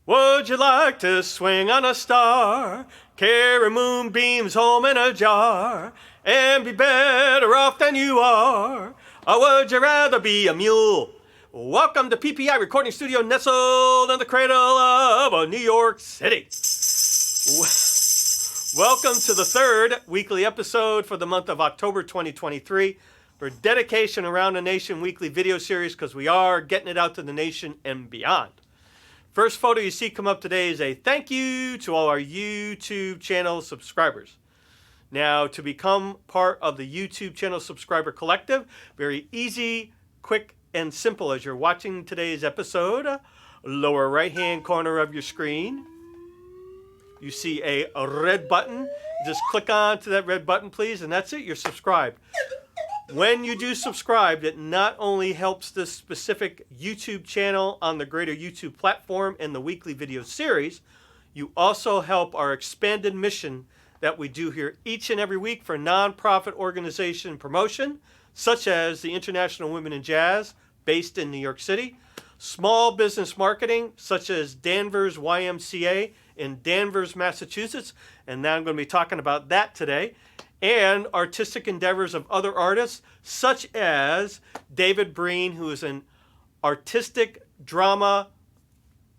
Would you like to swing on a star, carry moonbeams home in a jar, and be better off than you are? Or would you rather be a mule? Welcome to PPI Recording Studio, nestled in the cradle of New York City. Welcome to the third weekly episode for the month of October 2023 for Dedication Around the Nation weekly video series, because we are getting it out to the nation and beyond. First photo you see come up today is a thank you to all our YouTube channel subscribers. Now, to become part of the YouTube channel subscriber collective, very easy, quick, and simple. As you're watching today's episode, lower right-hand corner of your screen, you see a red button. Just click on to that red button, please, and that's it. You're subscribed. When you do subscribe, it not only helps this specific YouTube channel on the greater YouTube platform and the weekly video series, you also help our expanded mission that we do here each and every week for nonprofit organization promotion, such as the International Women in Jazz, based in New York City, small business marketing, such as Danvers YMCA in Danvers, Massachusetts, and now I'm going to be talking about that today, and artistic endeavors of other artists, such as David Breen, who is an artistic drama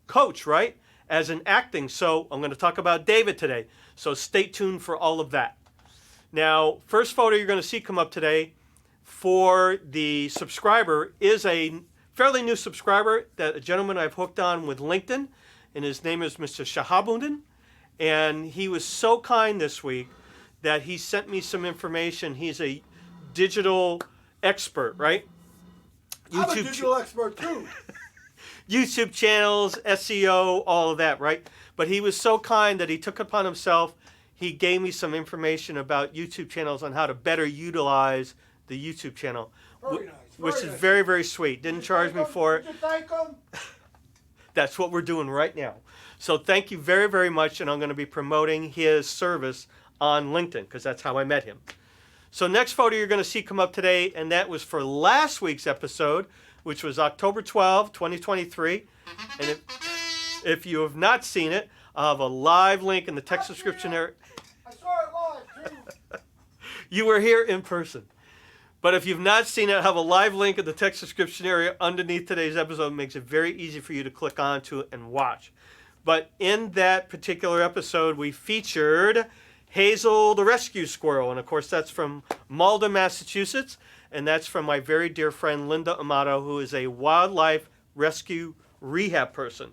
coach, right, as in acting. So I'm going to talk about David today. So stay tuned for all of that. Now, first photo you're going to see come up today for the subscriber is a fairly new subscriber, that a gentleman I've hooked on with LinkedIn, and his name is Mr. SHAHABUDDIN. And he was so kind this week that he sent me some information. He's a digital expert, right? I'm a digital expert too. YouTube channels, SEO, all of that, right? But he was so kind that he took upon himself. He gave me some information about YouTube channels on how to better utilize the YouTube channel, which is very, very sweet. Didn't charge me for it. Did you thank him? That's what we're doing right now. So thank you very, very much, and I'm going to be promoting his service on LinkedIn, because that's how I met him. So next photo you're going to see come up today, and that was for last week's episode, which was October 12, 2023. And if you have not seen it, I'll have a live link in the text description area. I saw it live too. You were here in person. But if you've not seen it, I have a live link in the text description area underneath today's episode. It makes it very easy for you to click onto it and watch. But in that particular episode, we featured Hazel the rescue squirrel, and of course that's from Malden, Massachusetts, and that's from my very dear friend Linda Amato, who is a wildlife rescue rehab person.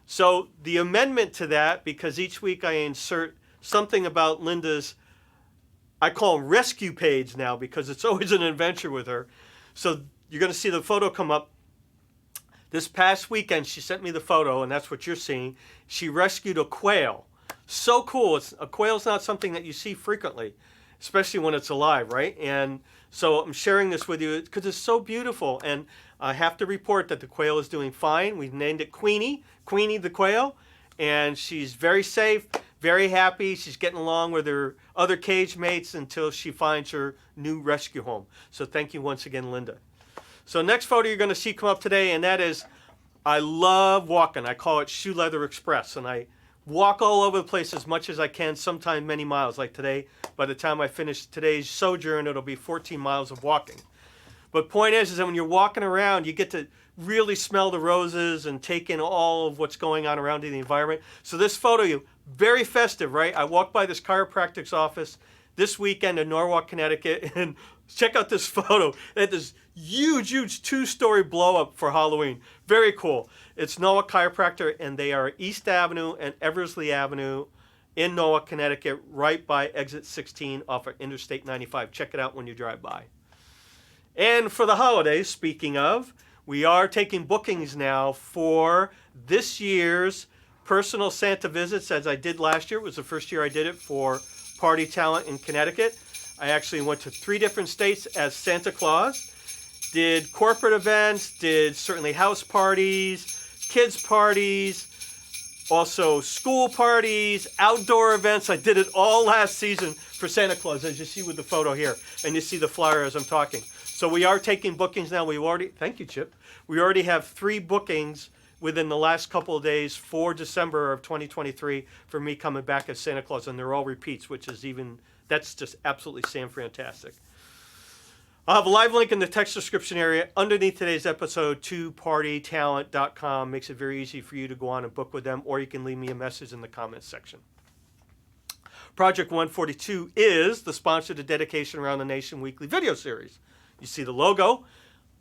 So the amendment to that, because each week I insert something about Linda's, I call them rescue page now, because it's always an adventure with her. So you're going to see the photo come up. This past weekend she sent me the photo, and that's what you're seeing. She rescued a quail. So cool. A quail's not something that you see frequently, especially when it's alive, right? And so I'm sharing this with you because it's so beautiful. And I have to report that the quail is doing fine. We've named it Queenie, Queenie the quail. And she's very safe, very happy. She's getting along with her other cage mates until she finds her new rescue home. So thank you once again, Linda. So next photo you're going to see come up today, and that is, I love walking. I call it Shoe Leather Express. And I walk all over the place as much as I can, sometimes many miles. Like today, by the time I finish today's sojourn, it'll be 14 miles of walking. But point is that when you're walking around, you get to really smell the roses and take in all of what's going on around in the environment. So this photo, very festive, right? I walked by this chiropractic's office this weekend in Norwalk, Connecticut, and check out this photo. They had this huge, huge 2-story blow up for Halloween. Very cool. It's Norwalk Chiropractor, and they are East Avenue and Eversley Avenue in Norwalk, Connecticut, right by exit 16 off of Interstate 95. Check it out when you drive by. And for the holidays, speaking of, we are taking bookings now for this year's personal Santa visits, as I did last year. It was the first year I did it for Party Talent in Connecticut. I actually went to 3 different states as Santa Claus, did corporate events, did certainly house parties, kids parties, also school parties, outdoor events. I did it all last season for Santa Claus, as you see with the photo here, and you see the flyer as I'm talking. So we are taking bookings now. Thank you, Chip. We already have 3 bookings within the last couple of days for December of 2023 for me coming back as Santa Claus, and they're all repeats, which is that's just absolutely fantastic. I'll have a live link in the text description area underneath today's episode to partytalent.com. Makes it very easy for you to go on and book with them, or you can leave me a message in the comments section. Project 142 is the sponsor of the Dedication Around the Nation weekly video series. You see the logo.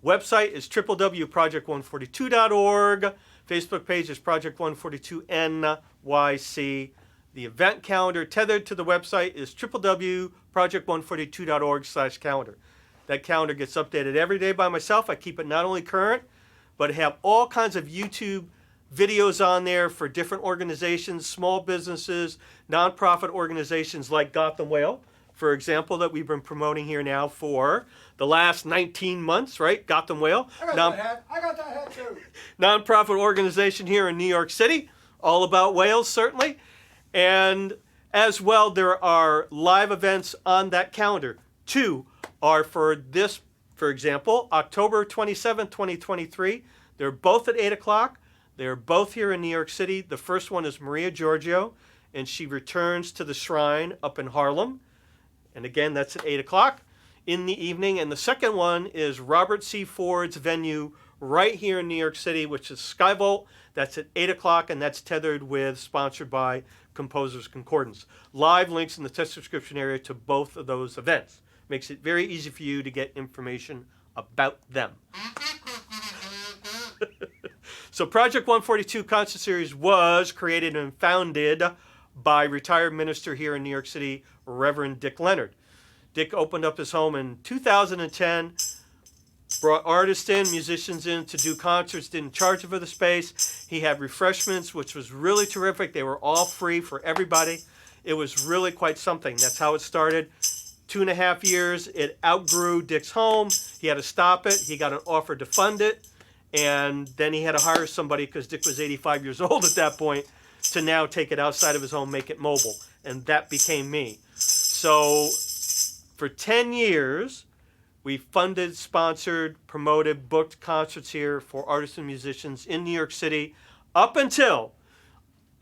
Website is www.project142.org. Facebook page is Project 142 NYC. The event calendar tethered to the website is www.project142.org/calendar. That calendar gets updated every day by myself. I keep it not only current, but have all kinds of YouTube videos on there for different organizations, small businesses, nonprofit organizations like Gotham Whale, for example, that we've been promoting here now for the last 19 months, right? Gotham Whale. I got that hat too. Nonprofit organization here in New York City, all about whales, certainly. And as well, there are live events on that calendar. 2 are for this, for example, October 27th, 2023. They're both at 8 o'clock. They're both here in New York City. The first one is Maria Giorgio, and she returns to the Shrine up in Harlem. And again, that's at 8 o'clock in the evening. And the second one is Robert C. Ford's venue right here in New York City, which is Skyvolt. That's at 8 o'clock, and that's tethered with, sponsored by Composers Concordance. Live links in the text description area to both of those events. Makes it very easy for you to get information about them. So Project 142 Concert Series was created and founded by retired minister here in New York City, Reverend Dick Leonard. Dick opened up his home in 2010, brought artists in, musicians in to do concerts, didn't charge for the space. He had refreshments, which was really terrific. They were all free for everybody. It was really quite something. That's how it started. 2.5 years, it outgrew Dick's home. He had to stop it. He got an offer to fund it. And then he had to hire somebody, because Dick was 85 years old at that point, to now take it outside of his home, make it mobile. And that became me. So for 10 years, we funded, sponsored, promoted, booked concerts here for artists and musicians in New York City up until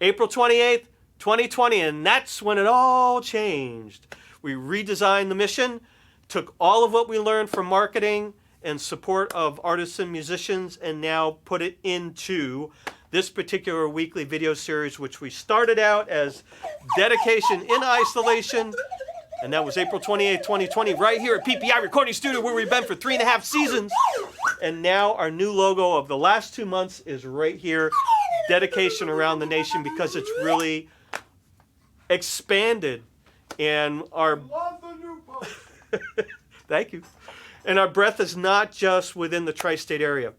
April 28th, 2020. And that's when it all changed. We redesigned the mission, took all of what we learned from marketing and support of artists and musicians, and now put it into this particular weekly video series, which we started out as Dedication in Isolation, and that was April 28th, 2020, right here at PPI Recording Studio, where we've been for 3.5 seasons. And now our new logo of the last 2 months is right here, Dedication Around the Nation, because it's really expanded. And our Love the new post. thank you. And our breadth is not just within the tri-state area.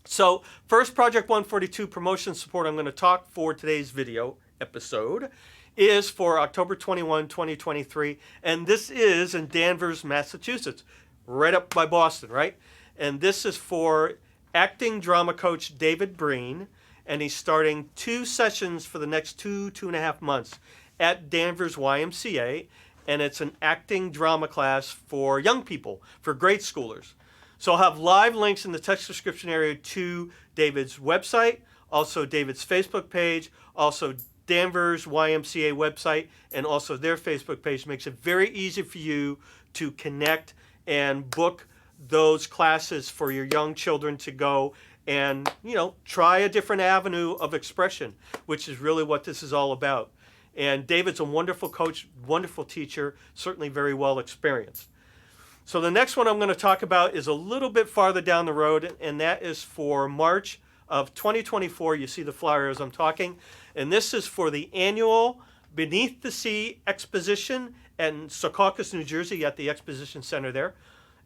So first Project 142 promotion support I'm going to talk for today's video episode is for October 21, 2023. And this is in Danvers, Massachusetts, right up by Boston, right? And this is for acting drama coach David Breen. And he's starting 2 sessions for the next 2.5 months at Danvers YMCA, and it's an acting drama class for young people, for grade schoolers. So I'll have live links in the text description area to David's website, also David's Facebook page, also Danvers YMCA website, and also their Facebook page. Makes it very easy for you to connect and book those classes for your young children to go and, try a different avenue of expression, which is really what this is all about. And David's a wonderful coach, wonderful teacher, certainly very well experienced. So the next one I'm going to talk about is a little bit farther down the road, and that is for March of 2024. You see the flyer as I'm talking. And this is for the annual Beneath the Sea Exposition in Secaucus, New Jersey, at the Exposition Center there.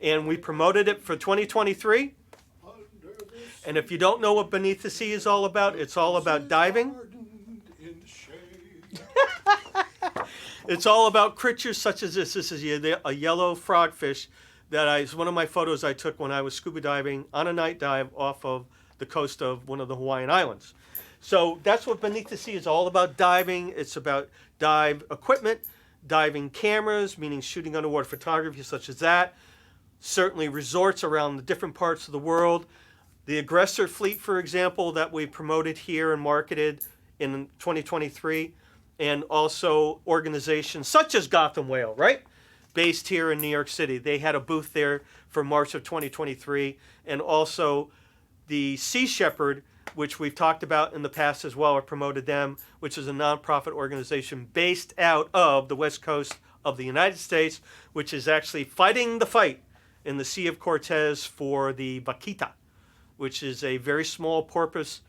And we promoted it for 2023. And if you don't know what Beneath the Sea is all about, it's all about diving. It's all about creatures such as this. This is a yellow frogfish that is one of my photos I took when I was scuba diving on a night dive off of the coast of one of the Hawaiian Islands. So that's what Beneath the Sea is all about, diving. It's about dive equipment, diving cameras, meaning shooting underwater photography such as that. Certainly resorts around the different parts of the world. The Aggressor fleet, for example, that we promoted here and marketed in 2023, and also organizations such as Gotham Whale, right? Based here in New York City. They had a booth there for March of 2023, and also the Sea Shepherd, which we've talked about in the past as well, or promoted them, which is a nonprofit organization based out of the West Coast of the United States, which is actually fighting the fight in the Sea of Cortez for the VAQUITA, which is a very small porpoise,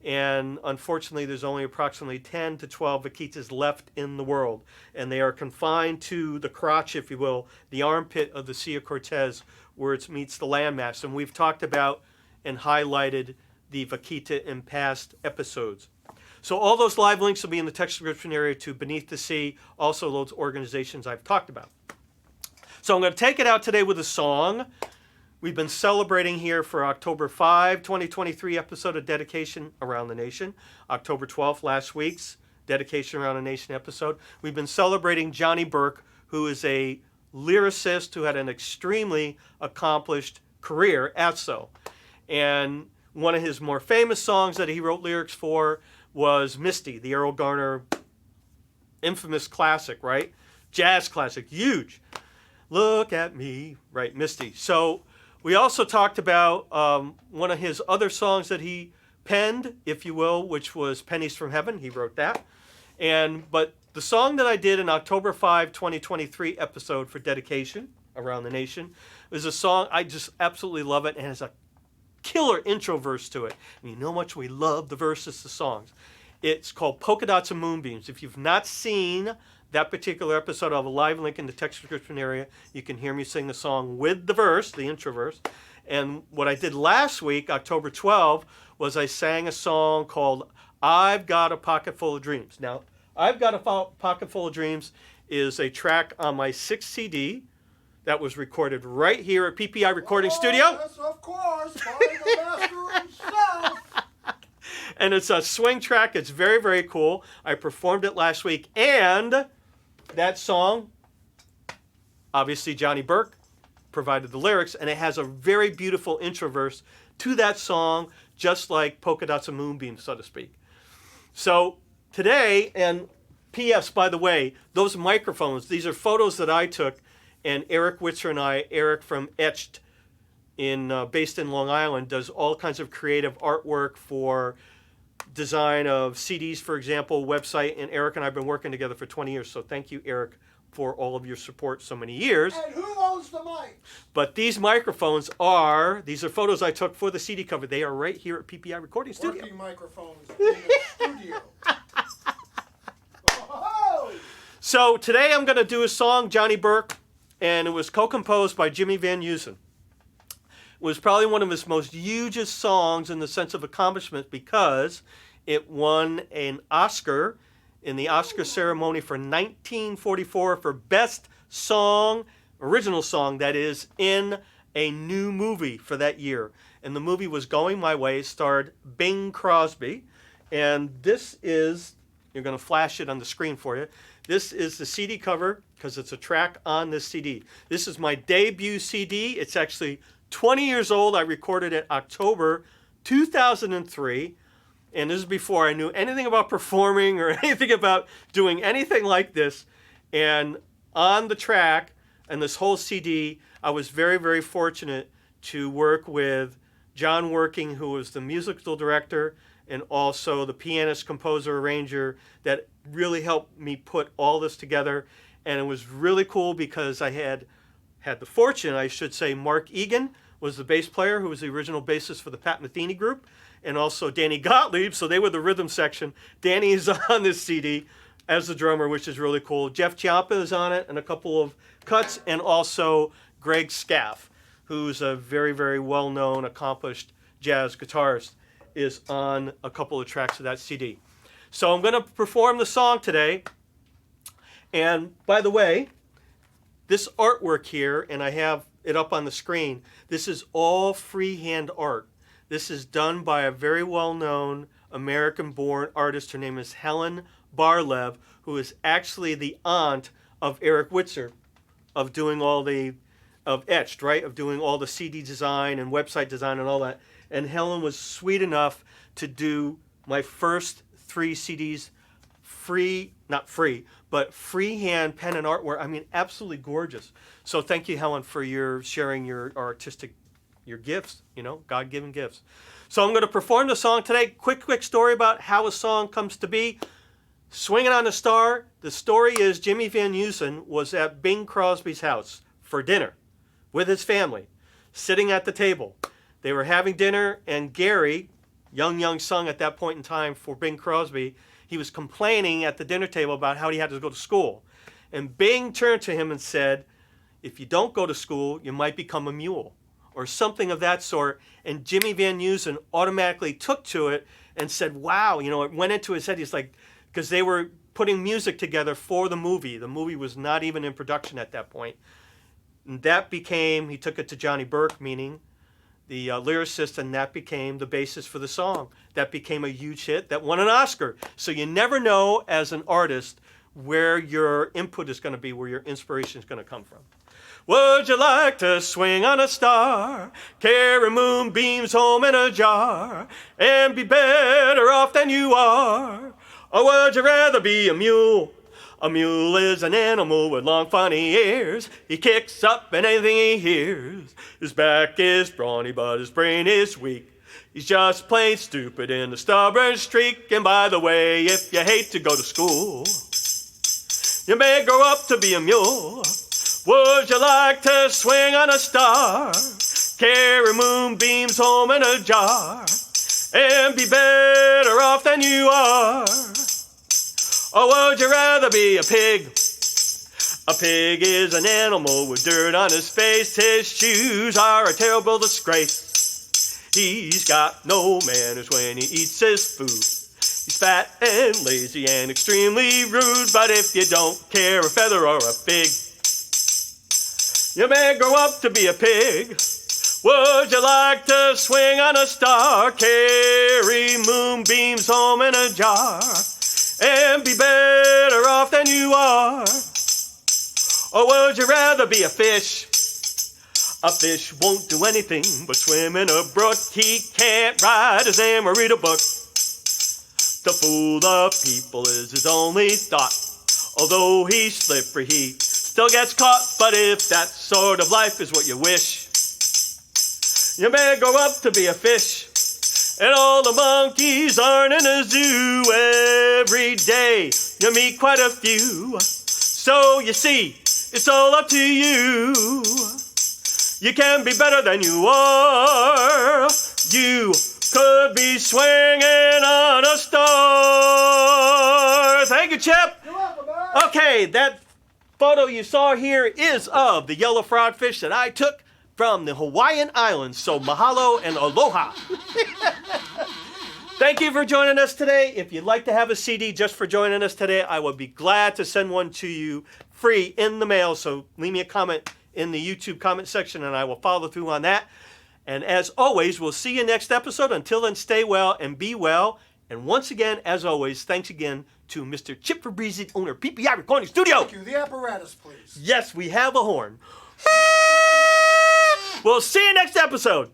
and unfortunately there's only approximately 10 to 12 vaquitas left in the world, and they are confined to the crotch, if you will, the armpit of the Sea of Cortez, where it meets the landmass. And we've talked about and highlighted the vaquita in past episodes. So all those live links will be in the text description area to Beneath the Sea, also those organizations I've talked about. So I'm going to take it out today with a song. We've been celebrating here for October 5, 2023 episode of Dedication Around the Nation. October 12th, last week's Dedication Around the Nation episode. We've been celebrating Johnny Burke, who is a lyricist who had an extremely accomplished career at so. And one of his more famous songs that he wrote lyrics for was Misty, the Errol Garner infamous classic, right? Jazz classic, huge. Look at me, right, Misty. So we also talked about one of his other songs that he penned, if you will, which was Pennies from Heaven. He wrote that. But the song that I did in October 5, 2023 episode for Dedication Around the Nation is a song, I just absolutely love it, and has a killer intro verse to it. And you know how much we love the verses to songs. It's called Polka Dots and Moonbeams. If you've not seen that particular episode, I'll have a live link in the text description area. You can hear me sing the song with the verse, the intro verse. And what I did last week, October 12, was I sang a song called I've Got a Pocket Full of Dreams. Now, I've Got a Pocket Full of Dreams is a track on my 6th CD that was recorded right here at PPI Recording Studio. Yes, of course, by the master himself. And it's a swing track. It's very, very cool. I performed it last week. And that song, obviously Johnny Burke provided the lyrics, and it has a very beautiful intro verse to that song, just like Polka Dots and Moonbeams, so to speak. So today, and P.S., by the way, those microphones, these are photos that I took, and Eric Witzer and I, Eric from Etched, based in Long Island, does all kinds of creative artwork for design of CDs, for example, website, and Eric and I have been working together for 20 years, so thank you, Eric, for all of your support so many years. And who owns the mic? But these microphones these are photos I took for the CD cover. They are right here at PPI Recording Studio. Working microphones in the studio. Oh! So today I'm going to do a song, Johnny Burke, and it was co-composed by Jimmy Van Heusen. It was probably one of his most hugest songs in the sense of accomplishment because it won an Oscar in the Oscar ceremony for 1944 for Best Song, original song, that is, in a new movie for that year. And the movie was Going My Way, starred Bing Crosby. And this is, you're going to flash it on the screen for you. This is the CD cover because it's a track on this CD. This is my debut CD. It's actually 20 years old. I recorded it October 2003. And this is before I knew anything about performing or anything about doing anything like this. And on the track and this whole CD, I was very, very fortunate to work with John Working, who was the musical director and also the pianist, composer, arranger that really helped me put all this together. And it was really cool because I had the fortune, I should say, Mark Egan was the bass player, who was the original bassist for the Pat Metheny group, and also Danny Gottlieb, so they were the rhythm section. Danny is on this CD as the drummer, which is really cool. Jeff Ciampa is on it, and a couple of cuts, and also Greg Scaff, who's a very, very well-known, accomplished jazz guitarist, is on a couple of tracks of that CD. So I'm going to perform the song today. And by the way, this artwork here, and I have it up on the screen, this is all freehand art. This is done by a very well-known American-born artist. Her name is Helen Bar-Lev, who is actually the aunt of Eric Witzer, of doing all of Etched, right? Of doing all the CD design and website design and all that. and Helen was sweet enough to do my first 3 CDs free, not free, but freehand pen and artwork. I mean, absolutely gorgeous. So thank you, Helen, for your sharing your artistic, your gifts, you know, God-given gifts. So I'm going to perform the song today. Quick story about how a song comes to be. Swinging on a Star. The story is Jimmy Van Heusen was at Bing Crosby's house for dinner with his family, sitting at the table. They were having dinner, and Gary, young son at that point in time for Bing Crosby, he was complaining at the dinner table about how he had to go to school. And Bing turned to him and said, if you don't go to school, you might become a mule, or something of that sort. And Jimmy Van Heusen automatically took to it and said, wow, you know, it went into his head. He's like, because they were putting music together for the movie. The movie was not even in production at that point. And that became, he took it to Johnny Burke, meaning the lyricist, and that became the basis for the song. That became a huge hit that won an Oscar. So you never know as an artist where your input is going to be, where your inspiration is going to come from. Would you like to swing on a star, carry moonbeams home in a jar, and be better off than you are? Or would you rather be a mule? A mule is an animal with long funny ears. He kicks up and anything he hears. His back is brawny but his brain is weak. He's just plain stupid in a stubborn streak. And by the way, if you hate to go to school, you may grow up to be a mule. Would you like to swing on a star, carry moonbeams home in a jar, and be better off than you are? Or would you rather be a pig? A pig is an animal with dirt on his face. His shoes are a terrible disgrace. He's got no manners when he eats his food. He's fat and lazy and extremely rude. But if you don't care a feather or a fig, you may grow up to be a pig. Would you like to swing on a star, carry moonbeams home in a jar, and be better off than you are? Or would you rather be a fish? A fish won't do anything but swim in a brook. He can't ride his and read a book. To fool the people is his only thought. Although he's slippery, he still gets caught. But if that sort of life is what you wish, you may grow up to be a fish. And all the monkeys aren't in a zoo. Every day you meet quite a few. So you see, it's all up to you. You can be better than you are. You could be swinging on a star. Thank you, Chip. You're welcome, man. Okay, that photo you saw here is of the yellow frogfish that I took from the Hawaiian Islands. So mahalo and aloha. Thank you for joining us today. If you'd like to have a CD just for joining us today, I would be glad to send one to you free in the mail. So leave me a comment in the YouTube comment section and I will follow through on that. And as always, we'll see you next episode. Until then, stay well and be well. And once again, as always, thanks again to Mr. Chip Fabrizi, owner PPI Recording Studio. Thank you. The apparatus, please. Yes, we have a horn. We'll see you next episode.